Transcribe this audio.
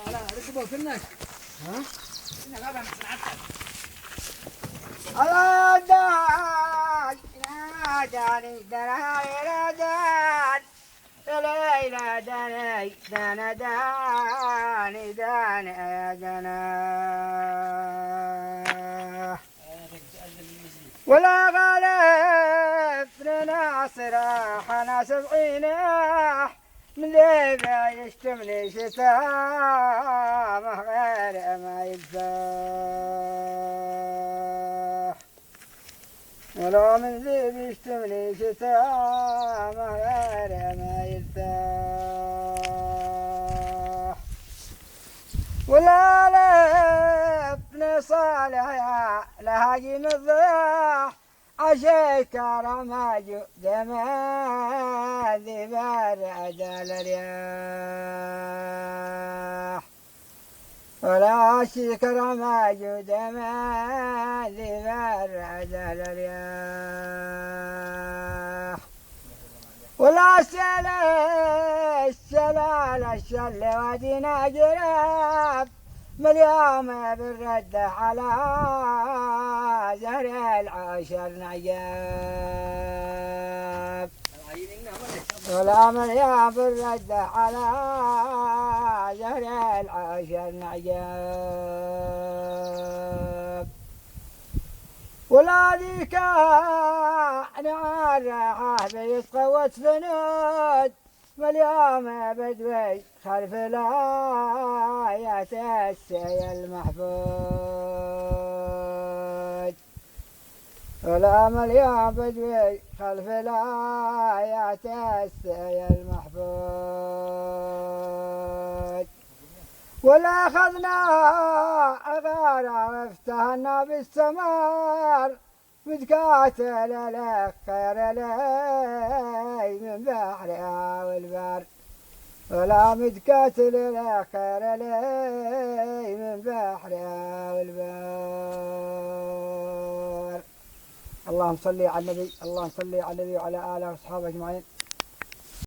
لا ركبوا كنك ها؟ كنا غابة من سنعتها. الله داي ناداني دناي نادان إلي ناداني دانا داني داني يا دنا ولا غالب لناصر حنا 70 من ذيبا يشتمني شتامه غير ما يلفاح ولو من ذيب يشتمني شتامه غير ما يرتاح ولا لفن صالح يا لهاجم الضياح عشيك رماج دماء ذبار عدال الرياح ولا شيك رماج دماء ذبار عدال الرياح ولا الشلال الشل ودينا جراب مليوم بالرد على زهر العشر نجاب ولا مليوم بالرد على زهر العشر نجاب ولا ذيك نعرها بيسقوت فنود واليوم بدوي خلف الآيات السي المحفوظ ولا اليوم بدوي خلف الآيات السي المحفوظ ولا أخذنا أغارة وافتهنا بالسمار متقاتل لك خير لي من بحرها والبر ولا متقاتل لك خير لي من بحرها والبر. اللهم صل على النبي، اللهم صل على النبي وعلى آله وأصحابه أجمعين.